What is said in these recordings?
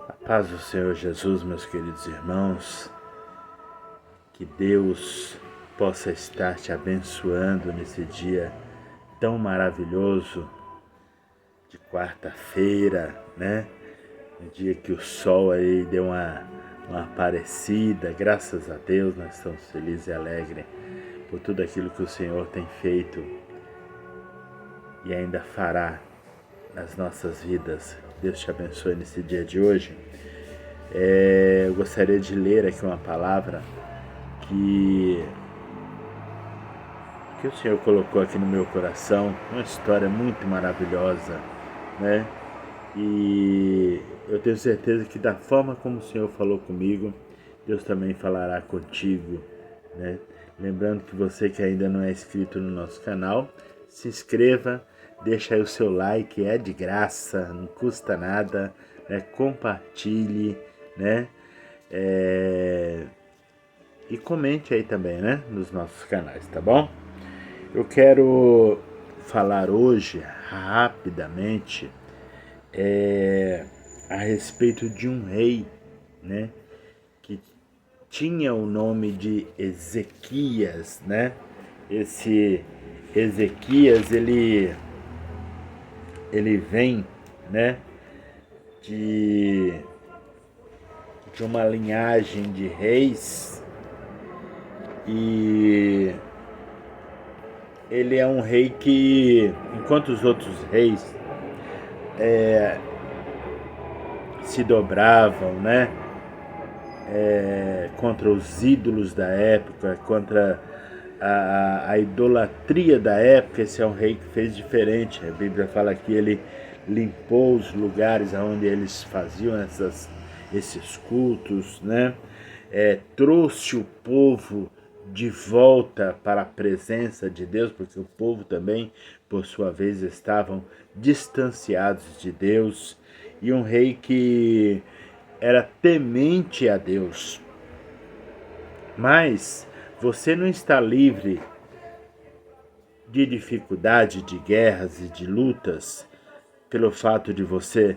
A paz do Senhor Jesus, meus queridos irmãos, que Deus possa estar te abençoando nesse dia tão maravilhoso de quarta-feira, né? Um dia que o sol aí deu uma aparecida, graças a Deus nós estamos felizes e alegres por tudo aquilo que o Senhor tem feito e ainda fará nas nossas vidas. Deus te abençoe nesse dia de hoje. Eu gostaria de ler aqui uma palavra que o Senhor colocou aqui no meu coração, uma história muito maravilhosa, né? E eu tenho certeza que da forma como o Senhor falou comigo, Deus também falará contigo, né? Lembrando que você que ainda não é inscrito no nosso canal, se inscreva, deixa aí o seu like, é de graça, não custa nada, né? Compartilhe, né? E comente aí também, né? Nos nossos canais, tá bom? Eu quero falar hoje, rapidamente, a respeito de um rei, né? Que tinha o nome de Ezequias, né? Esse Ezequias, ele vem, né? De, de uma linhagem de reis e ele é um rei que, enquanto os outros reis se dobravam, né, contra os ídolos da época, contra a idolatria da época, esse é um rei que fez diferente. A Bíblia fala que ele limpou os lugares onde eles faziam esses cultos, né? Trouxe o povo de volta para a presença de Deus, porque o povo também, por sua vez, estavam distanciados de Deus, e um rei que era temente a Deus. Mas você não está livre de dificuldade, de guerras e de lutas pelo fato de você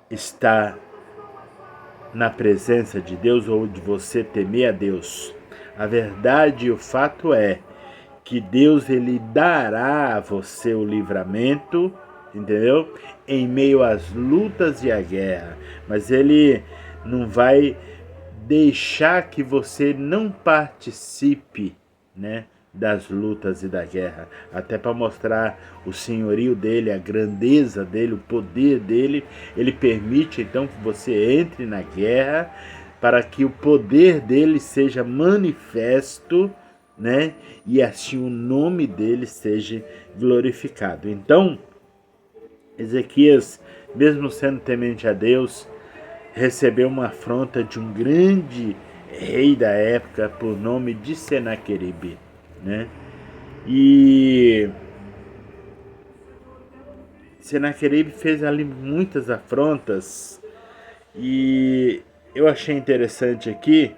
estar na presença de Deus ou de você temer a Deus. A verdade e o fato é que Deus ele dará a você o livramento, entendeu? Em meio às lutas e à guerra, mas ele não vai deixar que você não participe, né, das lutas e da guerra, até para mostrar o senhorio dele, a grandeza dele, o poder dele. Ele permite então que você entre na guerra para que o poder dele seja manifesto, né? E assim o nome dele seja glorificado. Então, Ezequias, mesmo sendo temente a Deus, recebeu uma afronta de um grande rei da época por nome de Senaqueribe, né? E Senaqueribe fez ali muitas afrontas e eu achei interessante aqui,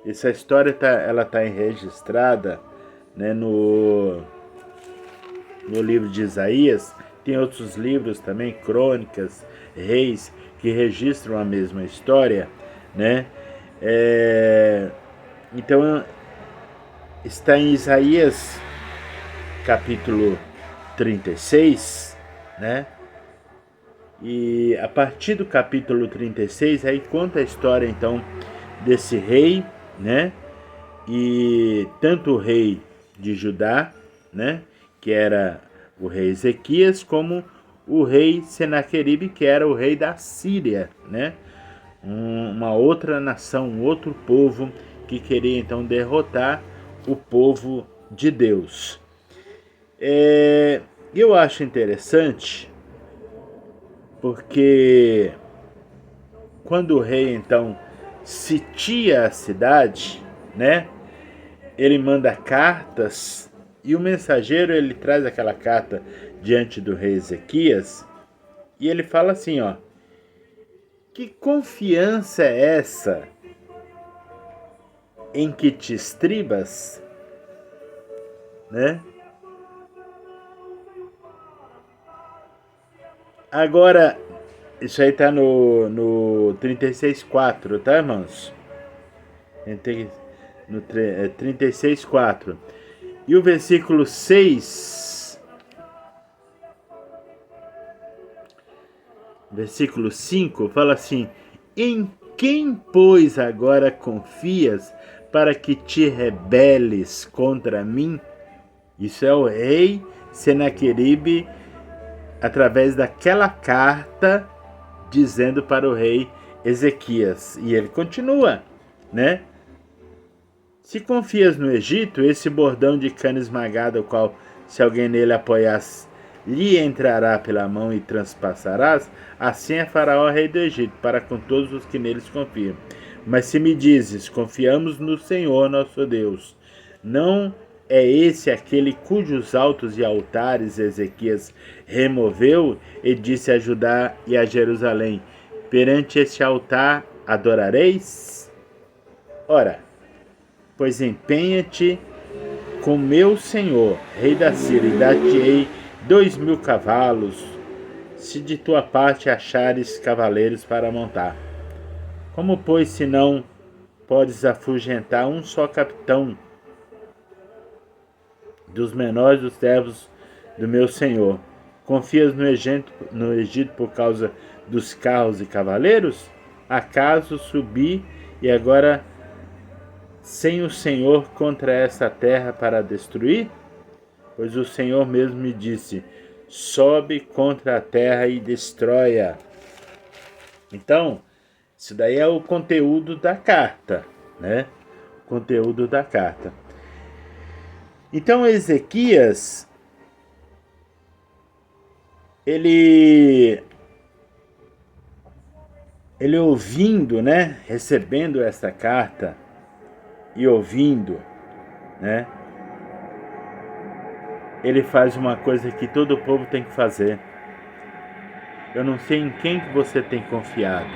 essa história ela tá registrada, né, no livro de Isaías. Tem outros livros também, crônicas, reis, que registram a mesma história, né? Então está em Isaías capítulo 36, né? E a partir do capítulo 36 aí conta a história então desse rei, né? E tanto o rei de Judá, né, que era o rei Ezequias, como o rei Senaqueribe, que era o rei da Síria, né? Uma outra nação, um outro povo que queria então derrotar o povo de Deus. Eu acho interessante porque quando o rei então sitia a cidade, né? Ele manda cartas e o mensageiro ele traz aquela carta diante do rei Ezequias e ele fala assim, ó: que confiança é essa em que te estribas, né? Agora, Isso aí tá no 36:4, tá, irmãos? No 36:4. E o versículo 6, versículo 5, fala assim: em quem, pois, agora confias para que te rebeles contra mim? Isso é o rei Senaqueribe, através daquela carta, dizendo para o rei Ezequias. E ele continua, né? Se confias no Egito, esse bordão de cana esmagada, o qual, se alguém nele apoiasse, lhe entrará pela mão e transpassarás, assim é Faraó, rei do Egito, para com todos os que neles confiam. Mas se me dizes, confiamos no Senhor nosso Deus, não é esse aquele cujos altos e altares Ezequias removeu e disse a Judá e a Jerusalém: perante este altar adorareis? Ora, pois empenha-te com meu senhor, rei da Síria, e dar-te-ei 2.000 cavalos, se de tua parte achares cavaleiros para montar. Como, pois, se não podes afugentar um só capitão dos menores dos servos do meu senhor? Confias no Egito por causa dos carros e cavaleiros? Acaso subi e agora sem o Senhor contra esta terra para destruir? Pois o Senhor mesmo me disse: sobe contra a terra e destrói-a. Então, isso daí é o conteúdo da carta, né? O conteúdo da carta. Então, Ezequias, ele ouvindo, né? Recebendo essa carta e ouvindo, né? Ele faz uma coisa que todo o povo tem que fazer. Eu não sei em quem que você tem confiado,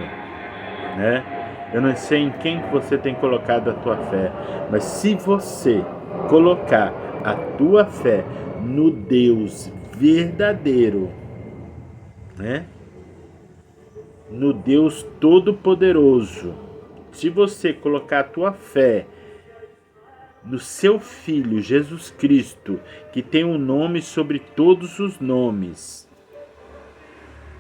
né? Eu não sei em quem que você tem colocado a tua fé, mas se você colocar a tua fé no Deus verdadeiro, né? No Deus Todo-Poderoso, se você colocar a tua fé no seu Filho Jesus Cristo, que tem um nome sobre todos os nomes,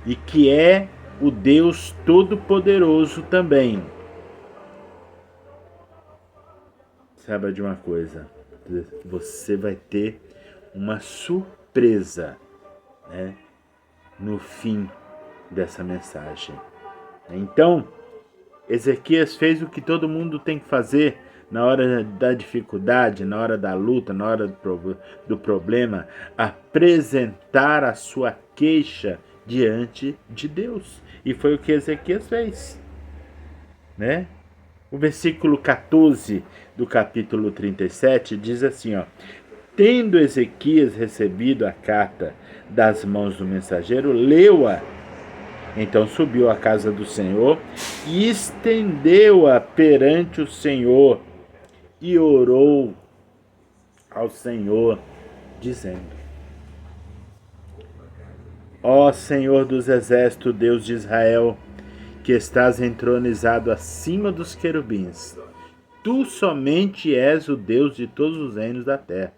e que é o Deus Todo-Poderoso também. Saiba de uma coisa, você vai ter uma surpresa, né, no fim dessa mensagem. Então, Ezequias fez o que todo mundo tem que fazer na hora da dificuldade, na hora da luta, na hora do problema: apresentar a sua queixa diante de Deus. E foi o que Ezequias fez, né? O versículo 14 do capítulo 37 diz assim, ó: tendo Ezequias recebido a carta das mãos do mensageiro, leu-a. Então subiu à casa do Senhor e estendeu-a perante o Senhor e orou ao Senhor, dizendo: ó Senhor dos exércitos, Deus de Israel, que estás entronizado acima dos querubins, tu somente és o Deus de todos os reinos da terra.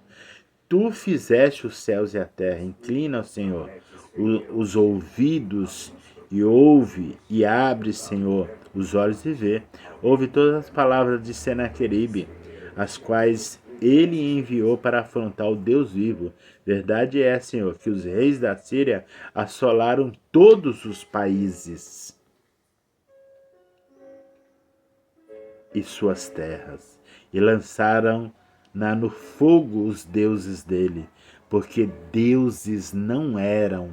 Tu fizeste os céus e a terra. Inclina, Senhor, os ouvidos e ouve, e abre, Senhor, os olhos e vê. Ouve todas as palavras de Senaqueribe, as quais ele enviou para afrontar o Deus vivo. Verdade é, Senhor, que os reis da Síria assolaram todos os países e suas terras, e lançaram no fogo os deuses dele, porque deuses não eram.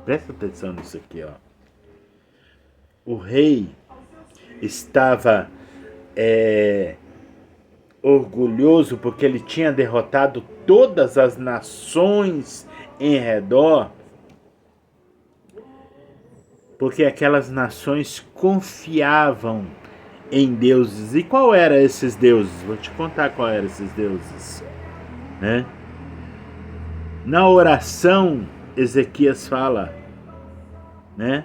Presta atenção nisso aqui, ó. O rei estava orgulhoso porque ele tinha derrotado todas as nações em redor, porque aquelas nações confiavam em deuses. E qual eram esses deuses? Vou te contar qual eram esses deuses, né? Na oração Ezequias fala, né?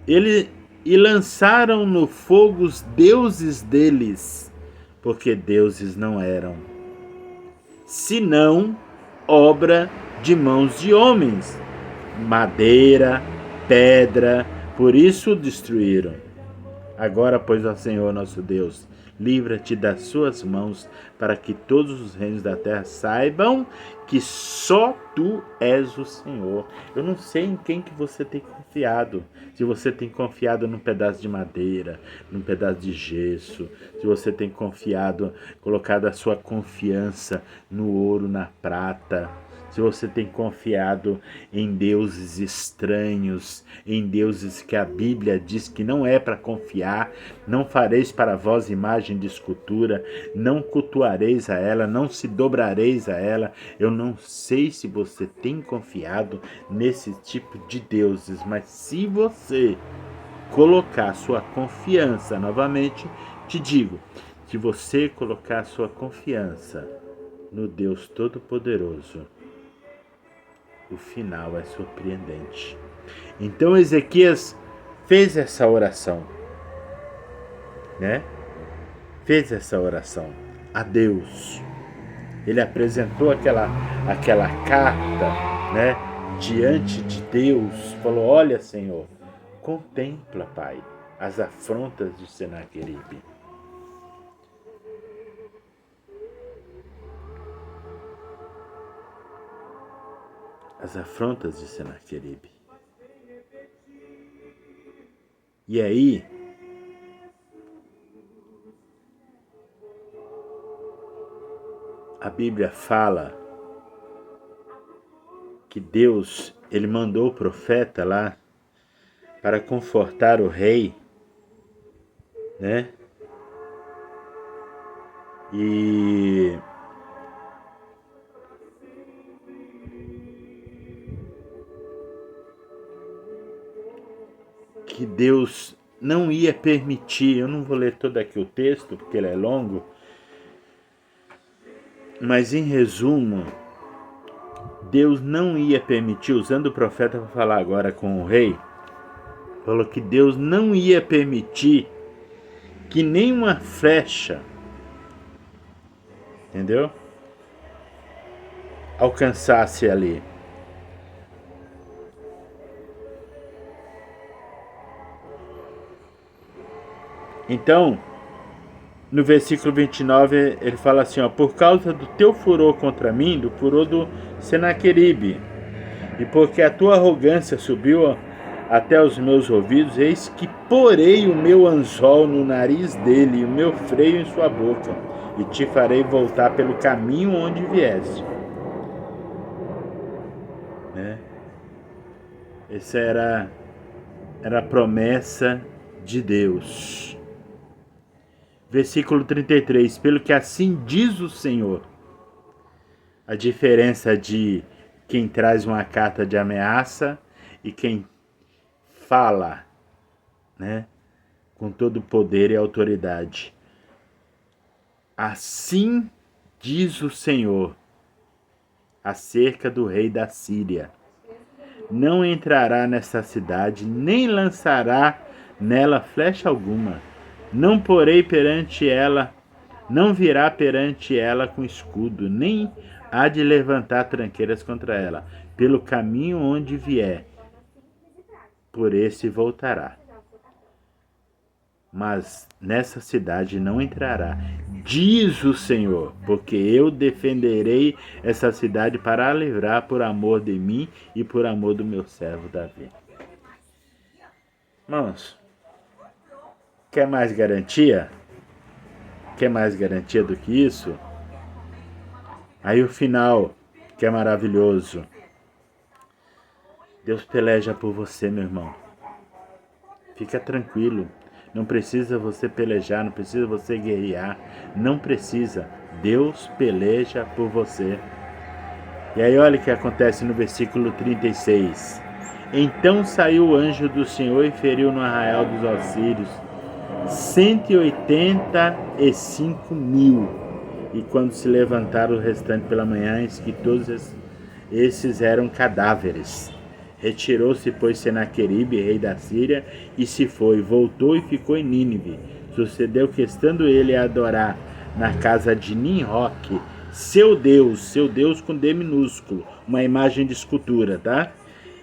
E lançaram no fogo os deuses deles, porque deuses não eram, senão obra de mãos de homens, madeira, pedra, por isso o destruíram. Agora, pois, ó Senhor nosso Deus, livra-te das suas mãos, para que todos os reinos da terra saibam que só tu és o Senhor. Eu não sei em quem que você tem confiado. Se você tem confiado num pedaço de madeira, num pedaço de gesso, se você tem confiado, colocado a sua confiança no ouro, na prata, se você tem confiado em deuses estranhos, em deuses que a Bíblia diz que não é para confiar, não fareis para vós imagem de escultura, não cultuareis a ela, não se dobrareis a ela. Eu não sei se você tem confiado nesse tipo de deuses, mas se você colocar sua confiança, novamente te digo, se você colocar sua confiança no Deus Todo-Poderoso, o final é surpreendente. Então Ezequias fez essa oração, né? Fez essa oração a Deus. Ele apresentou aquela carta, né, diante de Deus. Falou: olha, Senhor, contempla, Pai, as afrontas de Senaqueribe. As afrontas de Senaqueribe. E aí, a Bíblia fala que Deus, ele mandou o profeta lá para confortar o rei, né? E que Deus não ia permitir, eu não vou ler todo aqui o texto, porque ele é longo, mas em resumo, Deus não ia permitir, usando o profeta para falar agora com o rei, falou que Deus não ia permitir que nenhuma flecha, entendeu? Alcançasse ali. Então, no versículo 29, ele fala assim, ó: por causa do teu furor contra mim, do furor do Senaqueribe, e porque a tua arrogância subiu até os meus ouvidos, eis que porei o meu anzol no nariz dele e o meu freio em sua boca, e te farei voltar pelo caminho onde vieste. Né? Essa era a promessa de Deus. Versículo 33, pelo que assim diz o Senhor. A diferença de quem traz uma carta de ameaça e quem fala, né, com todo o poder e autoridade. Assim diz o Senhor acerca do rei da Síria: não entrará nesta cidade, nem lançará nela flecha alguma. Não porei perante ela, não virá perante ela com escudo, nem há de levantar tranqueiras contra ela. Pelo caminho onde vier, por esse voltará. Mas nessa cidade não entrará, diz o Senhor, porque eu defenderei essa cidade para a livrar por amor de mim e por amor do meu servo Davi. Irmãos, quer mais garantia? Quer mais garantia do que isso? Aí o final, que é maravilhoso. Deus peleja por você, meu irmão. Fica tranquilo. Não precisa você pelejar, não precisa você guerrear. Não precisa. Deus peleja por você. E aí olha o que acontece no versículo 36. Então saiu o anjo do Senhor e feriu no arraial dos Assírios 185.000. E quando se levantaram o restante pela manhã, eis que todos esses eram cadáveres. Retirou-se, pois, Senaqueribe, rei da Síria, e se foi, voltou e ficou em Nínive. Sucedeu que, estando ele a adorar na casa de Nimroque, seu Deus com D minúsculo, uma imagem de escultura, tá?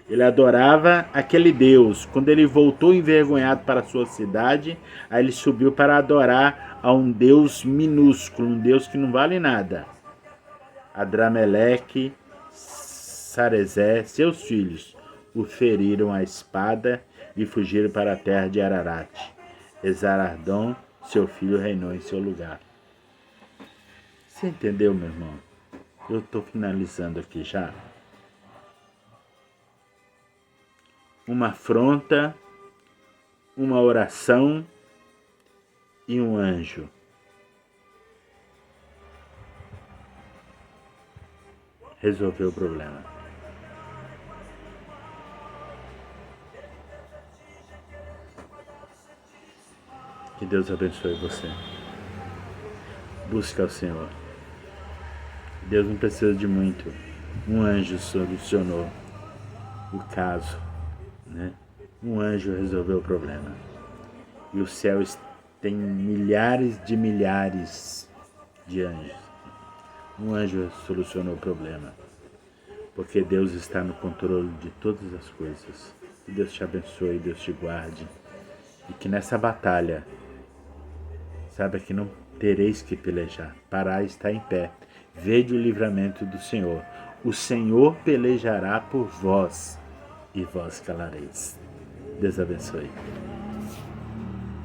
Ele adorava aquele Deus. Quando ele voltou envergonhado para a sua cidade, aí ele subiu para adorar a um Deus minúsculo, um Deus que não vale nada. Adrameleque, Sarezé, seus filhos, o feriram à espada e fugiram para a terra de Ararat. Esarhaddon, seu filho, reinou em seu lugar. Você entendeu, meu irmão? Eu estou finalizando aqui já. Uma afronta, uma oração e um anjo. Resolveu o problema. Que Deus abençoe você. Busque ao Senhor. Deus não precisa de muito. Um anjo solucionou o caso, né? Um anjo resolveu o problema. E o céu tem milhares de anjos. Um anjo solucionou o problema. Porque Deus está no controle de todas as coisas. Que Deus te abençoe, Deus te guarde. E que nessa batalha, saiba que não tereis que pelejar. Parai está em pé. Vede o livramento do Senhor. O Senhor pelejará por vós e vós calareis. Deus abençoe.